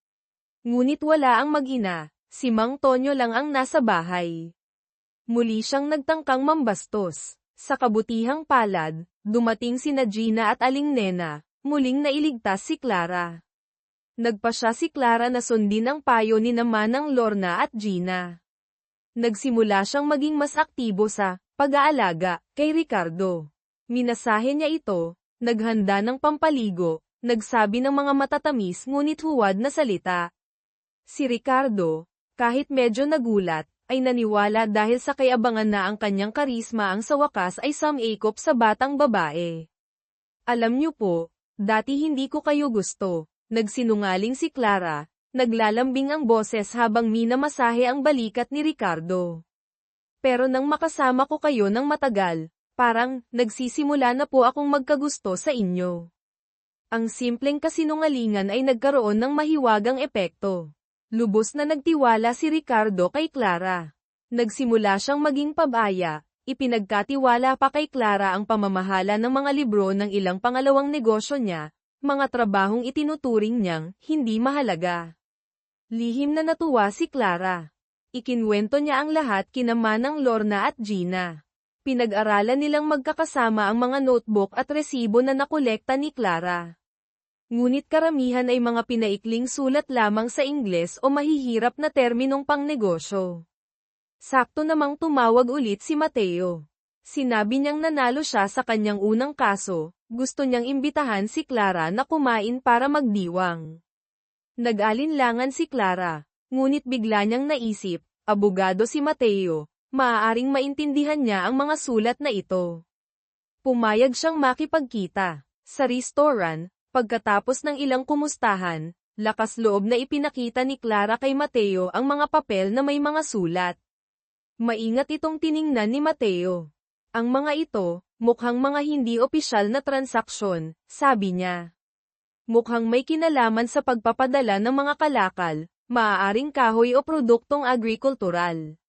Ngunit wala ang mag-ina, si Mang Tonyo lang ang nasa bahay. Muli siyang nagtangkang mambastos. Sa kabutihang palad, dumating sina Gina at Aling Nena, muling nailigtas si Clara. Nagpasya si Clara na sundin ang payo ni Manang Lorna at Gina. Nagsimula siyang maging mas aktibo sa pag-aalaga kay Ricardo. Minasahe niya ito, naghanda ng pampaligo, nagsabi ng mga matatamis ngunit huwad na salita. Si Ricardo, kahit medyo nagulat, ay naniwala dahil sa kayabangan na ang kanyang karisma ang sa wakas ay sumangkop sa batang babae. Alam niyo po, dati hindi ko kayo gusto, nagsinungaling si Clara, naglalambing ang boses habang minamasahe ang balikat ni Ricardo. Pero nang makasama ko kayo ng matagal, parang, nagsisimula na po akong magkagusto sa inyo. Ang simpleng kasinungalingan ay nagkaroon ng mahiwagang epekto. Lubos na nagtiwala si Ricardo kay Clara. Nagsimula siyang maging pabaya, ipinagkatiwala pa kay Clara ang pamamahala ng mga libro ng ilang pangalawang negosyo niya, mga trabahong itinuturing niyang hindi mahalaga. Lihim na natuwa si Clara. Ikinwento niya ang lahat kina Manang Lorna at Gina. Pinag-aralan nilang magkakasama ang mga notebook at resibo na nakolekta ni Clara. Ngunit karamihan ay mga pinaikling sulat lamang sa Ingles o mahihirap na terminong pangnegosyo. Sakto namang tumawag ulit si Mateo. Sinabi niyang nanalo siya sa kanyang unang kaso, gusto niyang imbitahan si Clara na kumain para magdiwang. Nag-alinlangan si Clara, ngunit bigla niyang naisip, abogado si Mateo, maaaring maintindihan niya ang mga sulat na ito. Pumayag siyang makipagkita. Sa restaurant, pagkatapos ng ilang kumustahan, lakas loob na ipinakita ni Clara kay Mateo ang mga papel na may mga sulat. Maingat itong tiningnan ni Mateo. Ang mga ito, mukhang mga hindi opisyal na transaksyon, sabi niya. Mukhang may kinalaman sa pagpapadala ng mga kalakal, maaaring kahoy o produktong agrikultural.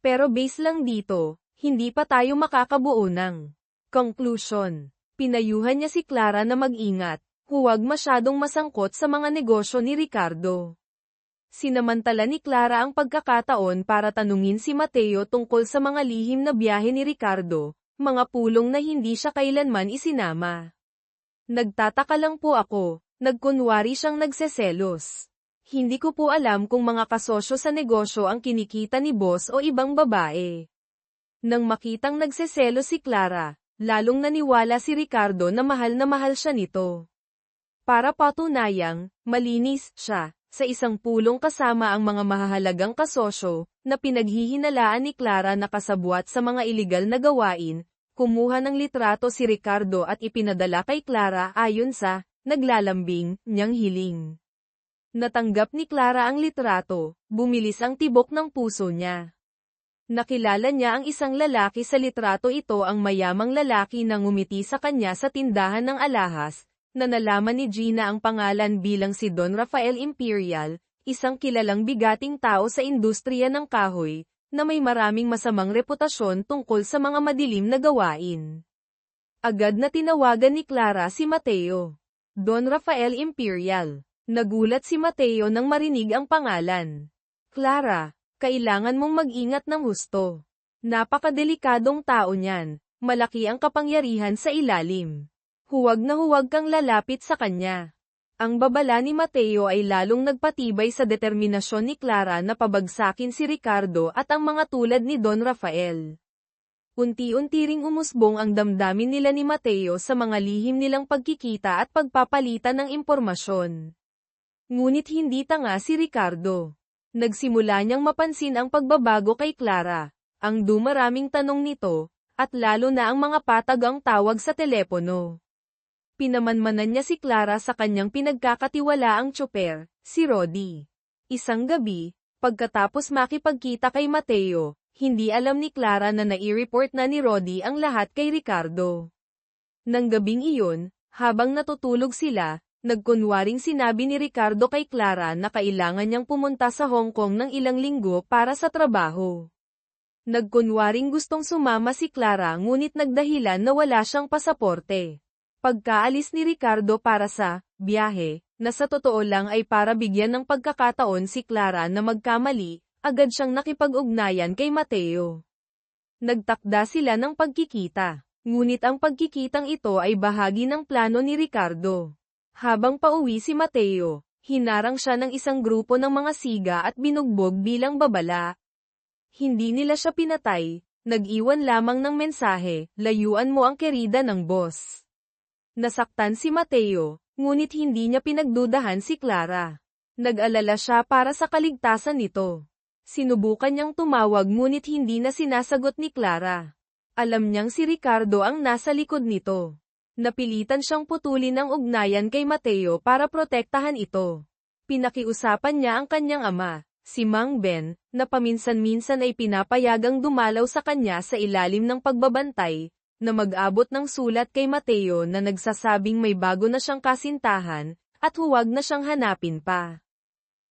Pero base lang dito, hindi pa tayo makakabuo ng conclusion. Pinayuhan niya si Clara na mag-ingat, huwag masyadong masangkot sa mga negosyo ni Ricardo. Sinamantala ni Clara ang pagkakataon para tanungin si Mateo tungkol sa mga lihim na biyahe ni Ricardo, mga pulong na hindi siya kailanman isinama. Nagtataka lang po ako, nagkunwari siyang nagseselos. Hindi ko po alam kung mga kasosyo sa negosyo ang kinikita ni boss o ibang babae. Nang makitang nagseselos si Clara, lalong naniwala si Ricardo na mahal siya nito. Para patunayang, malinis siya, sa isang pulong kasama ang mga mahahalagang kasosyo, na pinaghihinalaan ni Clara na kasabwat sa mga iligal na gawain, kumuha ng litrato si Ricardo at ipinadala kay Clara ayon sa, naglalambing, niyang hiling. Natanggap ni Clara ang litrato, bumilis ang tibok ng puso niya. Nakilala niya ang isang lalaki sa litrato ito ang mayamang lalaki na ngumiti sa kanya sa tindahan ng alahas, na nalaman ni Gina ang pangalan bilang si Don Rafael Imperial, isang kilalang bigating tao sa industriya ng kahoy, na may maraming masamang reputasyon tungkol sa mga madilim na gawain. Agad na tinawagan ni Clara si Mateo. Don Rafael Imperial. Nagulat si Mateo nang marinig ang pangalan. Clara, kailangan mong mag-ingat ng husto. Napakadelikadong tao niyan, malaki ang kapangyarihan sa ilalim. Huwag na huwag kang lalapit sa kanya. Ang babala ni Mateo ay lalong nagpatibay sa determinasyon ni Clara na pabagsakin si Ricardo at ang mga tulad ni Don Rafael. Unti-unti ring umusbong ang damdamin nila ni Mateo sa mga lihim nilang pagkikita at pagpapalitan ng impormasyon. Ngunit hindi tanga si Ricardo. Nagsimula niyang mapansin ang pagbabago kay Clara, ang dumaraming tanong nito, at lalo na ang mga patagang tawag sa telepono. Pinamanmanan niya si Clara sa kanyang pinagkakatiwalaang tsoper, si Rodi. Isang gabi, pagkatapos makipagkita kay Mateo, hindi alam ni Clara na nai-report na ni Rodi ang lahat kay Ricardo. Nang gabing iyon, habang natutulog sila, nagkunwaring sinabi ni Ricardo kay Clara na kailangan niyang pumunta sa Hong Kong ng ilang linggo para sa trabaho. Nagkunwaring gustong sumama si Clara ngunit nagdahilan na wala siyang pasaporte. Pagkaalis ni Ricardo para sa biyahe, na sa totoo lang ay para bigyan ng pagkakataon si Clara na magkamali, agad siyang nakipag-ugnayan kay Mateo. Nagtakda sila ng pagkikita, ngunit ang pagkikitang ito ay bahagi ng plano ni Ricardo. Habang pauwi si Mateo, hinarang siya ng isang grupo ng mga siga at binugbog bilang babala. Hindi nila siya pinatay, nag-iwan lamang ng mensahe, layuan mo ang kerida ng boss. Nasaktan si Mateo, ngunit hindi niya pinagdudahan si Clara. Nag-alala siya para sa kaligtasan nito. Sinubukan niyang tumawag ngunit hindi na sinasagot ni Clara. Alam niyang si Ricardo ang nasa likod nito. Napilitan siyang putulin ang ugnayan kay Mateo para protektahan ito. Pinakiusapan niya ang kanyang ama, si Mang Ben, na paminsan-minsan ay pinapayagang dumalaw sa kanya sa ilalim ng pagbabantay, na mag-abot ng sulat kay Mateo na nagsasabing may bago na siyang kasintahan, at huwag na siyang hanapin pa.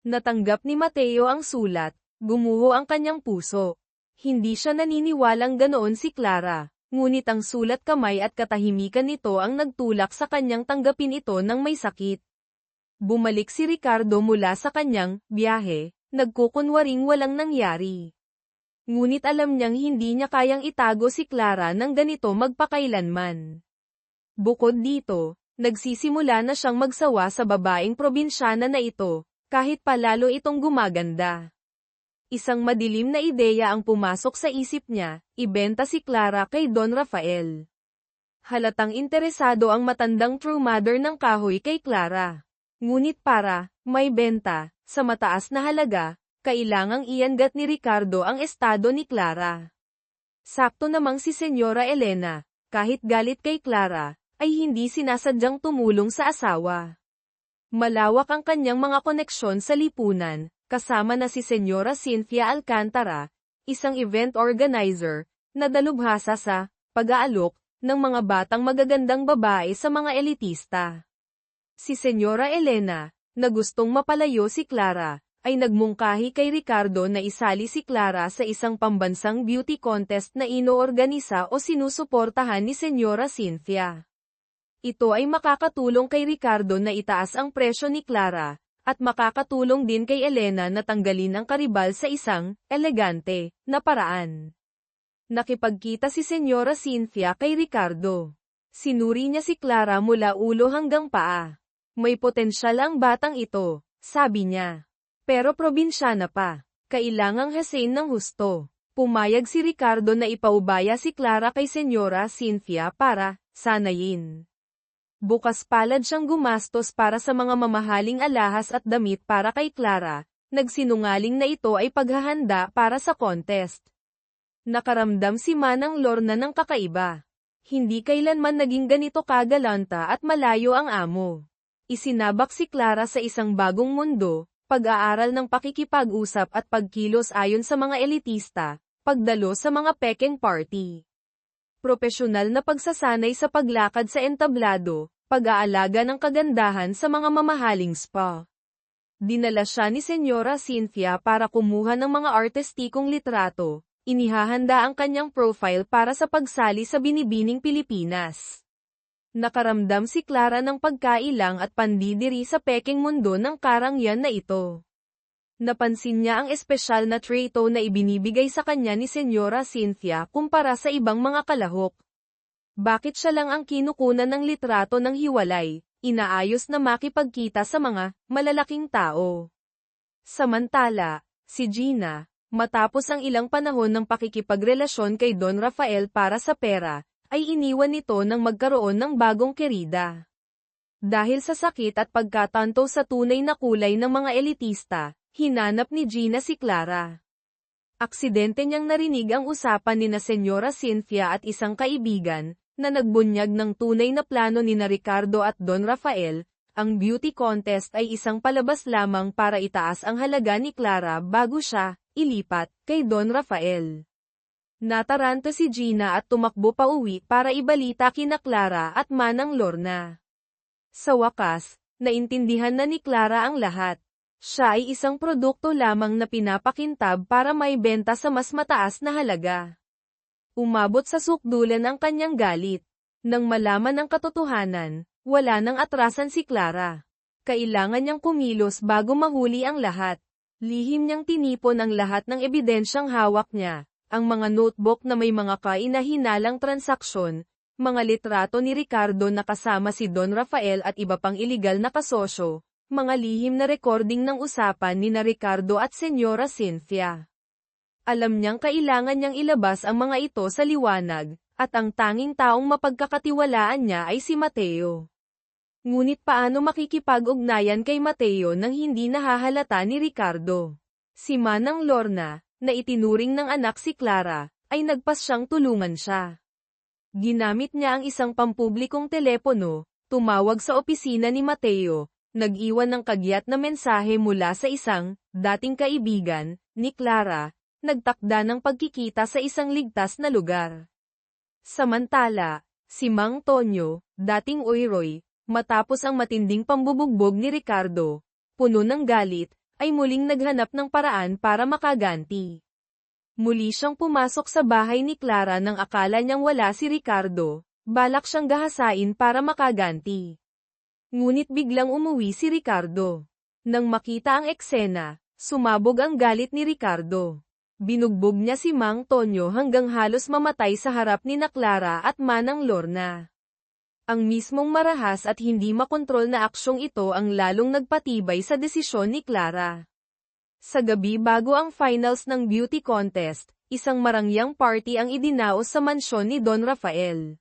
Natanggap ni Mateo ang sulat, gumuho ang kanyang puso. Hindi siya naniniwalang ganoon si Clara, ngunit ang sulat kamay at katahimikan nito ang nagtulak sa kanyang tanggapin ito ng may sakit. Bumalik si Ricardo mula sa kanyang biyahe, nagkukunwaring walang nangyari. Ngunit alam niyang hindi niya kayang itago si Clara ng ganito magpakailanman. Bukod dito, nagsisimula na siyang magsawa sa babaeng probinsyana na ito, kahit palalo itong gumaganda. Isang madilim na ideya ang pumasok sa isip niya, ibenta si Clara kay Don Rafael. Halatang interesado ang matandang true mother ng kahoy kay Clara. Ngunit para may benta, sa mataas na halaga, kailangang iangat ni Ricardo ang estado ni Clara. Sakto namang si Senyora Elena, kahit galit kay Clara, ay hindi sinasadyang tumulong sa asawa. Malawak ang kanyang mga koneksyon sa lipunan, kasama na si Senyora Cynthia Alcantara, isang event organizer, na dalubhasa sa pag-aalok ng mga batang magagandang babae sa mga elitista. Si Senyora Elena, na gustong mapalayo si Clara, ay nagmungkahi kay Ricardo na isali si Clara sa isang pambansang beauty contest na inoorganisa o sinusuportahan ni Senyora Cynthia. Ito ay makakatulong kay Ricardo na itaas ang presyo ni Clara, at makakatulong din kay Elena na tanggalin ang karibal sa isang elegante na paraan. Nakipagkita si Senyora Cynthia kay Ricardo. Sinuri niya si Clara mula ulo hanggang paa. May potensyal ang batang ito, sabi niya. Pero probinsyana pa. Kailangang hasain ng husto. Pumayag si Ricardo na ipaubaya si Clara kay Senyora Cynthia para sanayin. Bukas palad siyang gumastos para sa mga mamahaling alahas at damit para kay Clara, nagsinungaling na ito ay paghahanda para sa contest. Nakaramdam si Manang Lorna ng kakaiba. Hindi kailanman naging ganito kagalanta at malayo ang amo. Isinabak si Clara sa isang bagong mundo, pag-aaral ng pakikipag-usap at pagkilos ayon sa mga elitista, pagdalo sa mga pekeng party. Propesyonal na pagsasanay sa paglakad sa entablado, pag-aalaga ng kagandahan sa mga mamahaling spa. Dinala siya ni Senyora Cynthia para kumuha ng mga artistikong litrato, inihahanda ang kanyang profile para sa pagsali sa Binibining Pilipinas. Nakaramdam si Clara ng pagkailang at pandidiri sa pekeng mundo ng karangyan na ito. Napansin niya ang espesyal na treto na ibinibigay sa kanya ni Senyora Cynthia kumpara sa ibang mga kalahok. Bakit siya lang ang kinukunan ng litrato ng hiwalay, inaayos na makipagkita sa mga malalaking tao? Samantala, si Gina, matapos ang ilang panahon ng pakikipagrelasyon kay Don Rafael para sa pera, ay iniwan nito nang magkaroon ng bagong kerida. Dahil sa sakit at pagkatanto sa tunay na kulay ng mga elitista, hinanap ni Gina si Clara. Aksidente niyang narinig ang usapan ni na Senyora Cynthia at isang kaibigan, na nagbunyag ng tunay na plano ni na Ricardo at Don Rafael. Ang beauty contest ay isang palabas lamang para itaas ang halaga ni Clara bago siya ilipat kay Don Rafael. Nataranta si Gina at tumakbo pa uwi para ibalita kina Clara at Manang Lorna. Sa wakas, naintindihan na ni Clara ang lahat. Siya ay isang produkto lamang na pinapakintab para maibenta sa mas mataas na halaga. Umabot sa sukdulan ang kanyang galit. Nang malaman ang katotohanan, wala nang atrasan si Clara. Kailangan niyang kumilos bago mahuli ang lahat. Lihim niyang tinipon ang lahat ng ebidensyang hawak niya, ang mga notebook na may mga kainahinalang transaksyon, mga litrato ni Ricardo na kasama si Don Rafael at iba pang iligal na kasosyo, mga lihim na recording ng usapan ni na Ricardo at Senyora Cynthia. Alam niyang kailangan niyang ilabas ang mga ito sa liwanag, at ang tanging taong mapagkakatiwalaan niya ay si Mateo. Ngunit paano makikipag-ugnayan kay Mateo nang hindi nahahalata ni Ricardo? Si Manang Lorna, na itinuring ng anak si Clara, ay nagpas siyang tulungan siya. Ginamit niya ang isang pampublikong telepono, tumawag sa opisina ni Mateo, nag-iwan ng kagyat na mensahe mula sa isang, dating kaibigan, ni Clara, nagtakda ng pagkikita sa isang ligtas na lugar. Samantala, si Mang Tonyo, dating Uyroy, matapos ang matinding pambubugbog ni Ricardo, puno ng galit, ay muling naghanap ng paraan para makaganti. Muli siyang pumasok sa bahay ni Clara nang akala niyang wala si Ricardo, balak siyang gahasain para makaganti. Ngunit biglang umuwi si Ricardo. Nang makita ang eksena, sumabog ang galit ni Ricardo. Binugbog niya si Mang Tonyo hanggang halos mamatay sa harap ni Clara at Manang Lorna. Ang mismong marahas at hindi makontrol na aksyong ito ang lalong nagpatibay sa desisyon ni Clara. Sa gabi bago ang finals ng beauty contest, isang marangyang party ang idinaos sa mansyon ni Don Rafael.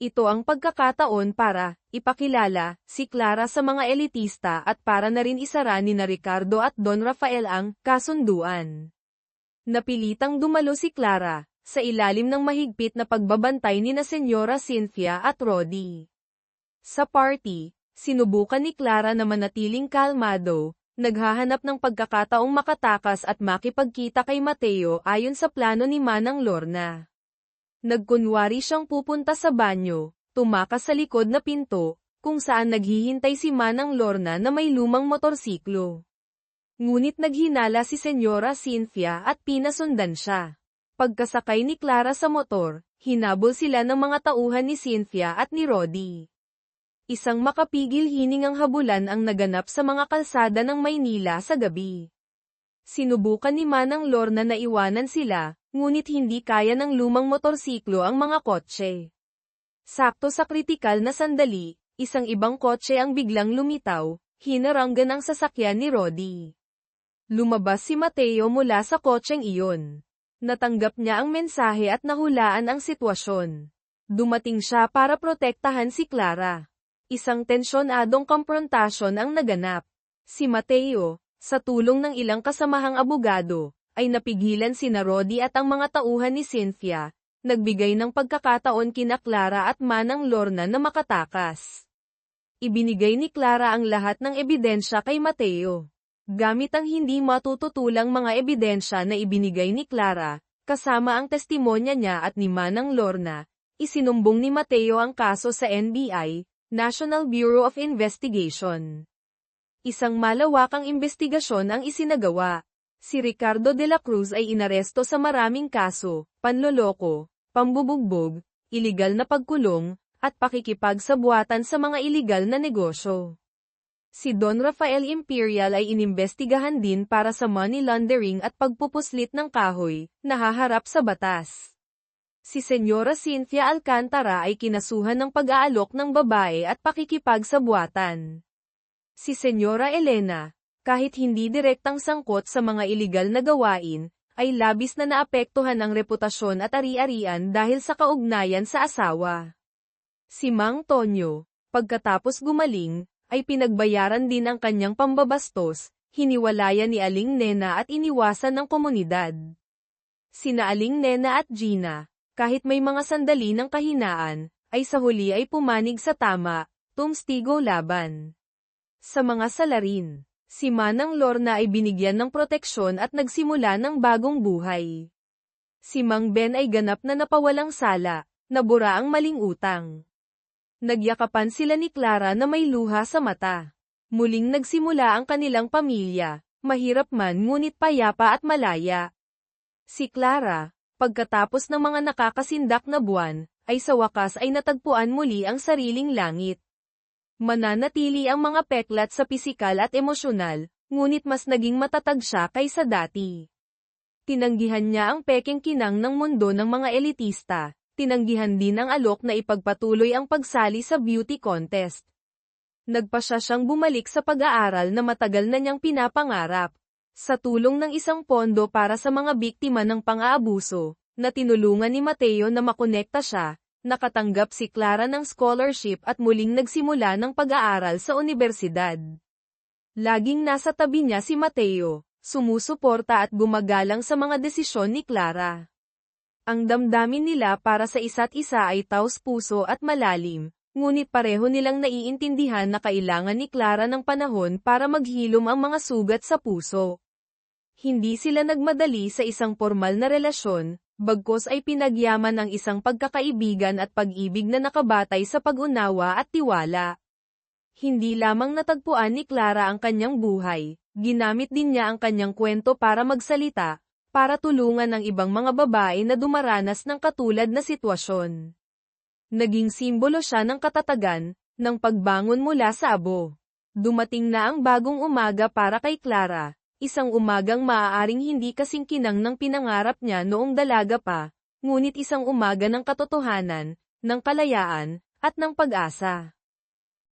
Ito ang pagkakataon para ipakilala si Clara sa mga elitista at para na rin isara ni Ricardo at Don Rafael ang kasunduan. Napilitang dumalo si Clara sa ilalim ng mahigpit na pagbabantay ni na Senyora Cynthia at Rodi. Sa party, sinubukan ni Clara na manatiling kalmado, naghahanap ng pagkakataong makatakas at makipagkita kay Mateo ayon sa plano ni Manang Lorna. Nagkunwari siyang pupunta sa banyo, tumakas sa likod na pinto, kung saan naghihintay si Manang Lorna na may lumang motorsiklo. Ngunit naghinala si Senyora Cynthia at pinasundan siya. Pagkasakay ni Clara sa motor, hinabol sila ng mga tauhan ni Cynthia at ni Rodi. Isang makapigil hiningang habulan ang naganap sa mga kalsada ng Maynila sa gabi. Sinubukan ni Manang Lorna na iwanan sila, ngunit hindi kaya ng lumang motorsiklo ang mga kotse. Sakto sa kritikal na sandali, isang ibang kotse ang biglang lumitaw, hinaranggan ang sasakyan ni Rodi. Lumabas si Mateo mula sa kotseng iyon. Natanggap niya ang mensahe at nahulaan ang sitwasyon. Dumating siya para protektahan si Clara. Isang tensyonadong komprontasyon ang naganap. Si Mateo, sa tulong ng ilang kasamahang abogado, ay napigilan sina Rodi at ang mga tauhan ni Cynthia, nagbigay ng pagkakataon kina Clara at Manang Lorna na makatakas. Ibinigay ni Clara ang lahat ng ebidensya kay Mateo. Gamit ang hindi matututulang mga ebidensya na ibinigay ni Clara, kasama ang testimonya niya at ni Manang Lorna, isinumbong ni Mateo ang kaso sa NBI, National Bureau of Investigation. Isang malawakang investigasyon ang isinagawa. Si Ricardo de la Cruz ay inaresto sa maraming kaso, panloloko, pambubugbog, iligal na pagkulong, at pakikipagsabuatan sa mga iligal na negosyo. Si Don Rafael Imperial ay inimbestigahan din para sa money laundering at pagpupuslit ng kahoy, nahaharap sa batas. Si Senyora Cynthia Alcantara ay kinasuhan ng pag-aalok ng babae at pakikipagsabuatan. Si Senyora Elena, kahit hindi direktang sangkot sa mga iligal na gawain, ay labis na naapektuhan ang reputasyon at ari-arian dahil sa kaugnayan sa asawa. Si Mang Tonyo, pagkatapos gumaling, ay pinagbayaran din ang kanyang pambabastos, hiniwalayan ni Aling Nena at iniwasan ng komunidad. Sina Aling Nena at Gina, kahit may mga sandali ng kahinaan, ay sa huli ay pumanig sa tama, tumstigo laban. Sa mga salarin, si Manang Lorna ay binigyan ng proteksyon at nagsimula ng bagong buhay. Si Mang Ben ay ganap na napawalang sala, nabura ang maling utang. Nagyakapan sila ni Clara na may luha sa mata. Muling nagsimula ang kanilang pamilya, mahirap man ngunit payapa at malaya. Si Clara, pagkatapos ng mga nakakasindak na buwan, ay sa wakas ay natagpuan muli ang sariling langit. Mananatili ang mga peklat sa pisikal at emosyonal, ngunit mas naging matatag siya kaysa dati. Tinanggihan niya ang pekeng kinang ng mundo ng mga elitista. Tinanggihan din ang alok na ipagpatuloy ang pagsali sa beauty contest. Nagpasya siyang bumalik sa pag-aaral na matagal na niyang pinapangarap. Sa tulong ng isang pondo para sa mga biktima ng pang-aabuso, na tinulungan ni Mateo na makonekta siya, nakatanggap si Clara ng scholarship at muling nagsimula ng pag-aaral sa unibersidad. Laging nasa tabi niya si Mateo, sumusuporta at gumagalang sa mga desisyon ni Clara. Ang damdamin nila para sa isa't isa ay taos-puso at malalim, ngunit pareho nilang naiintindihan na kailangan ni Clara ng panahon para maghilom ang mga sugat sa puso. Hindi sila nagmadali sa isang formal na relasyon, bagkus ay pinagyaman ang isang pagkakaibigan at pag-ibig na nakabatay sa pag-unawa at tiwala. Hindi lamang natagpuan ni Clara ang kanyang buhay, ginamit din niya ang kanyang kwento para magsalita, para tulungan ang ibang mga babae na dumaranas ng katulad na sitwasyon. Naging simbolo siya ng katatagan, ng pagbangon mula sa abo. Dumating na ang bagong umaga para kay Clara, isang umagang maaaring hindi kasing kinang ng pinangarap niya noong dalaga pa, ngunit isang umaga ng katotohanan, ng kalayaan, at ng pag-asa.